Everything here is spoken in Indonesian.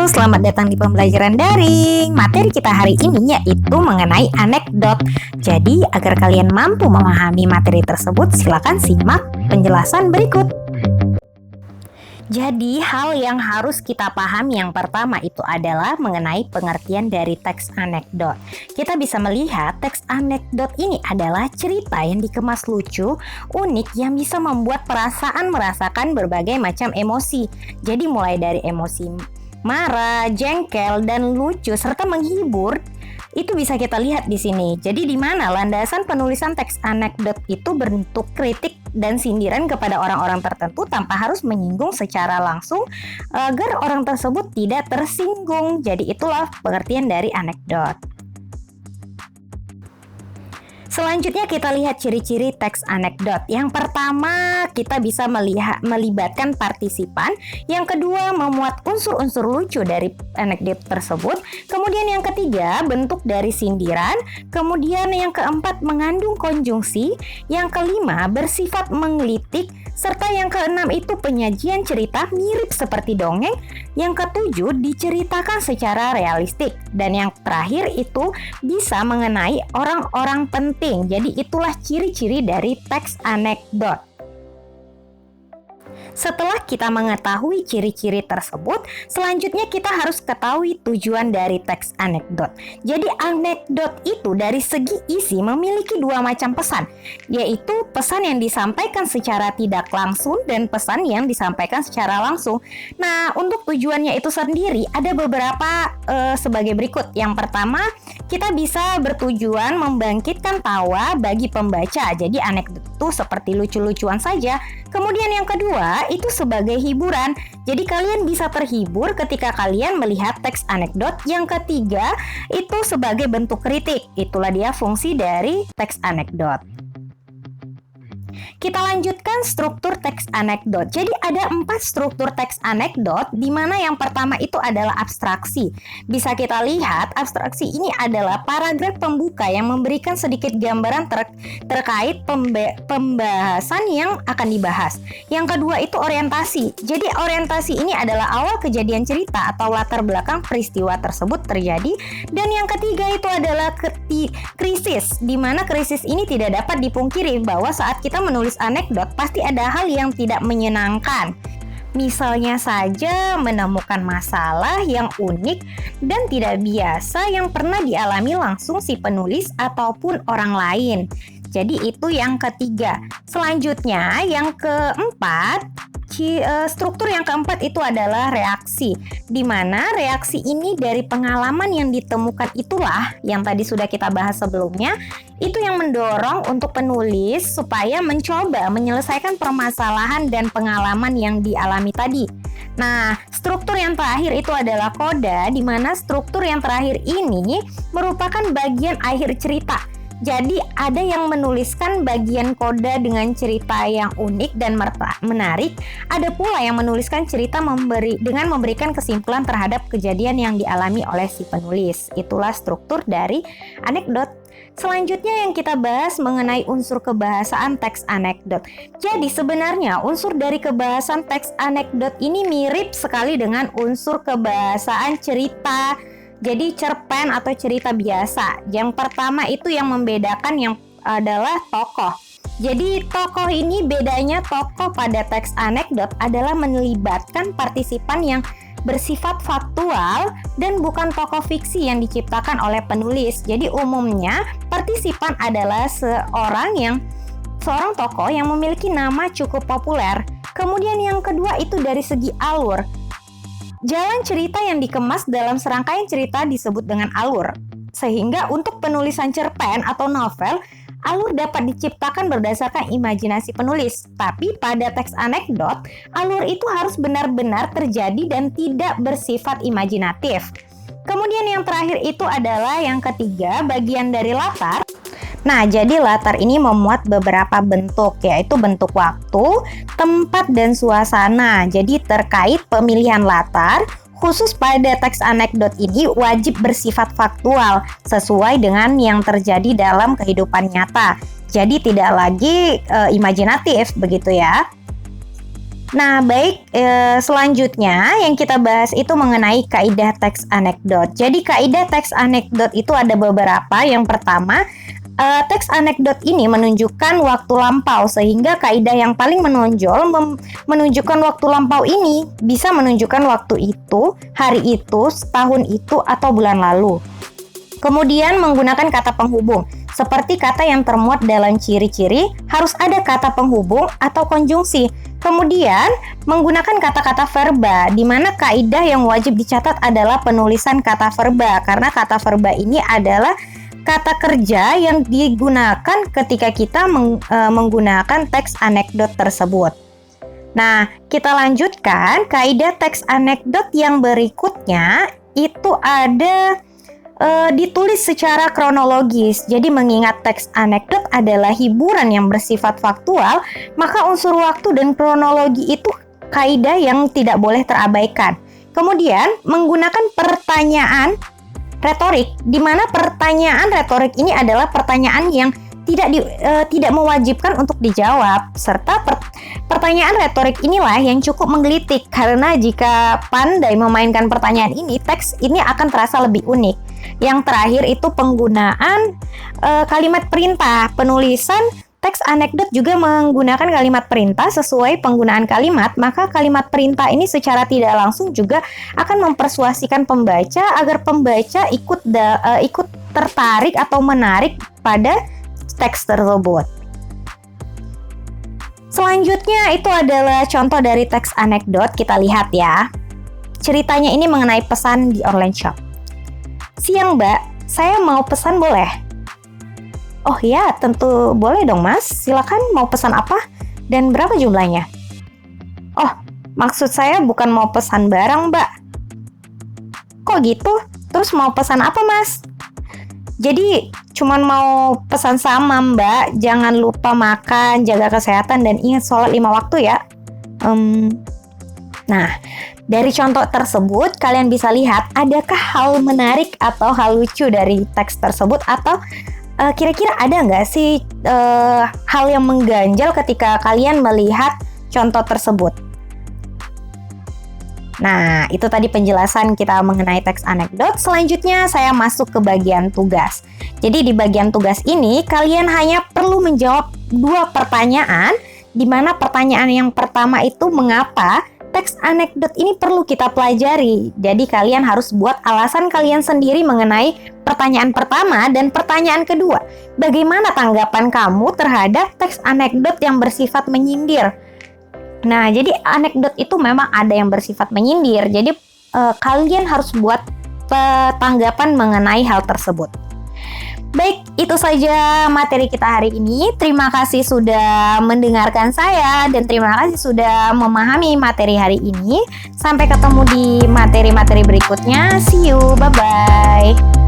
Halo, selamat datang di pembelajaran daring. Materi kita hari ini yaitu mengenai anekdot. Jadi, agar kalian mampu memahami materi tersebut, silakan simak penjelasan berikut. Jadi, hal yang harus kita pahami yang pertama itu adalah mengenai pengertian dari teks anekdot. Kita bisa melihat teks anekdot ini adalah cerita yang dikemas lucu, unik, yang bisa membuat perasaan merasakan berbagai macam emosi. Jadi, mulai dari emosi marah, jengkel, dan lucu, serta menghibur, itu bisa kita lihat di sini. Jadi di mana landasan penulisan teks anekdot itu bentuk kritik dan sindiran kepada orang-orang tertentu tanpa harus menyinggung secara langsung agar orang tersebut tidak tersinggung. Jadi itulah pengertian dari anekdot. Selanjutnya kita lihat ciri-ciri teks anekdot. Yang pertama, kita bisa melibatkan partisipan. Yang kedua, memuat unsur-unsur lucu dari anekdot tersebut. Kemudian yang ketiga, bentuk dari sindiran. Kemudian yang keempat, mengandung konjungsi. Yang kelima, bersifat menggelitik. Serta yang keenam itu penyajian cerita mirip seperti dongeng. Yang ketujuh, diceritakan secara realistik. Dan yang terakhir itu bisa mengenai orang-orang penting. Jadi itulah ciri-ciri dari teks anekdot. Setelah kita mengetahui ciri-ciri tersebut, selanjutnya kita harus ketahui tujuan dari teks anekdot. Jadi anekdot itu dari segi isi memiliki dua macam pesan, yaitu pesan yang disampaikan secara tidak langsung dan pesan yang disampaikan secara langsung. Nah, untuk tujuannya itu sendiri ada beberapa sebagai berikut. Yang pertama, kita bisa bertujuan membangkitkan tawa bagi pembaca. Jadi anekdot itu seperti lucu-lucuan saja. Kemudian yang kedua, itu sebagai hiburan. Jadi kalian bisa terhibur ketika kalian melihat teks anekdot. Yang ketiga, itu sebagai bentuk kritik. Itulah dia fungsi dari teks anekdot. Kita lanjutkan struktur teks anekdot. Jadi ada 4 struktur teks anekdot, di mana yang pertama itu adalah abstraksi. Bisa kita lihat, abstraksi ini adalah paragraf pembuka yang memberikan sedikit gambaran terkait pembahasan yang akan dibahas. Yang kedua itu orientasi. Jadi orientasi ini adalah awal kejadian cerita atau latar belakang peristiwa tersebut terjadi. Dan yang ketiga itu adalah krisis, di mana krisis ini tidak dapat dipungkiri bahwa saat kita menulis anekdot pasti ada hal yang tidak menyenangkan. Misalnya saja menemukan masalah yang unik dan tidak biasa yang pernah dialami langsung si penulis ataupun orang lain. Jadi itu yang ketiga. Selanjutnya yang keempat, struktur yang keempat itu adalah reaksi, di mana reaksi ini dari pengalaman yang ditemukan itulah yang tadi sudah kita bahas sebelumnya, itu yang mendorong untuk penulis supaya mencoba menyelesaikan permasalahan dan pengalaman yang dialami tadi. Nah, struktur yang terakhir itu adalah koda, di mana struktur yang terakhir ini merupakan bagian akhir cerita. Jadi ada yang menuliskan bagian koda dengan cerita yang unik dan menarik. Ada pula yang menuliskan cerita dengan memberikan kesimpulan terhadap kejadian yang dialami oleh si penulis. Itulah struktur dari anekdot. Selanjutnya yang kita bahas mengenai unsur kebahasaan teks anekdot. Jadi sebenarnya unsur dari kebahasaan teks anekdot ini mirip sekali dengan unsur kebahasaan cerita. Jadi cerpen atau cerita biasa. Yang pertama itu yang membedakan yang adalah tokoh. Jadi tokoh ini bedanya tokoh pada teks anekdot adalah melibatkan partisipan yang bersifat faktual dan bukan tokoh fiksi yang diciptakan oleh penulis. Jadi umumnya partisipan adalah seorang tokoh yang memiliki nama cukup populer. Kemudian yang kedua itu dari segi alur. Jalan cerita yang dikemas dalam serangkaian cerita disebut dengan alur. Sehingga untuk penulisan cerpen atau novel, alur dapat diciptakan berdasarkan imajinasi penulis. Tapi pada teks anekdot, alur itu harus benar-benar terjadi dan tidak bersifat imajinatif. Kemudian yang terakhir itu adalah yang ketiga, bagian dari latar. Nah, jadi latar ini memuat beberapa bentuk, yaitu bentuk waktu, tempat, dan suasana. Jadi terkait pemilihan latar, khusus pada teks anekdot ini wajib bersifat faktual, sesuai dengan yang terjadi dalam kehidupan nyata. Jadi tidak lagi imajinatif, begitu ya. Nah, baik, selanjutnya yang kita bahas itu mengenai kaidah teks anekdot. Jadi kaidah teks anekdot itu ada beberapa. Yang pertama, teks anekdot ini menunjukkan waktu lampau, sehingga kaidah yang paling menonjol menunjukkan waktu lampau ini bisa menunjukkan waktu itu, hari itu, setahun itu, atau bulan lalu. Kemudian menggunakan kata penghubung. Seperti kata yang termuat dalam ciri-ciri, harus ada kata penghubung atau konjungsi. Kemudian menggunakan kata-kata verba, di mana kaidah yang wajib dicatat adalah penulisan kata verba, karena kata verba ini adalah kata kerja yang digunakan ketika kita menggunakan teks anekdot tersebut. Nah, kita lanjutkan kaidah teks anekdot yang berikutnya itu ada ditulis secara kronologis. Jadi mengingat teks anekdot adalah hiburan yang bersifat faktual, maka unsur waktu dan kronologi itu kaidah yang tidak boleh terabaikan. Kemudian menggunakan pertanyaan retorik, di mana pertanyaan retorik ini adalah pertanyaan yang tidak mewajibkan untuk dijawab, serta pertanyaan retorik inilah yang cukup menggelitik, karena jika pandai memainkan pertanyaan ini, teks ini akan terasa lebih unik. Yang terakhir itu penggunaan kalimat perintah. Penulisan teks anekdot juga menggunakan kalimat perintah sesuai penggunaan kalimat, maka kalimat perintah ini secara tidak langsung juga akan mempersuasikan pembaca agar pembaca ikut tertarik atau menarik pada teks tersebut. Selanjutnya itu adalah contoh dari teks anekdot. Kita lihat ya. Ceritanya ini mengenai pesan di online shop. Siang Mbak, saya mau pesan boleh? Oh ya, tentu boleh dong Mas. Silakan, mau pesan apa? Dan berapa jumlahnya? Oh, maksud saya bukan mau pesan barang Mbak. Kok gitu? Terus mau pesan apa Mas? Jadi cuman mau pesan sama Mbak. Jangan lupa makan, jaga kesehatan, dan ingat sholat 5 waktu ya. Nah, dari contoh tersebut, kalian bisa lihat adakah hal menarik atau hal lucu dari teks tersebut, atau kira-kira ada nggak sih hal yang mengganjal ketika kalian melihat contoh tersebut? Nah, itu tadi penjelasan kita mengenai teks anekdot. Selanjutnya saya masuk ke bagian tugas. Jadi di bagian tugas ini, kalian hanya perlu menjawab 2 pertanyaan, di mana pertanyaan yang pertama itu mengapa teks anekdot ini perlu kita pelajari. Jadi kalian harus buat alasan kalian sendiri mengenai pertanyaan pertama dan pertanyaan kedua. Bagaimana tanggapan kamu terhadap teks anekdot yang bersifat menyindir? Nah, jadi anekdot itu memang ada yang bersifat menyindir. Jadi kalian harus buat tanggapan mengenai hal tersebut. Baik, itu saja materi kita hari ini. Terima kasih sudah mendengarkan saya dan terima kasih sudah memahami materi hari ini. Sampai ketemu di materi-materi berikutnya. See you, bye-bye.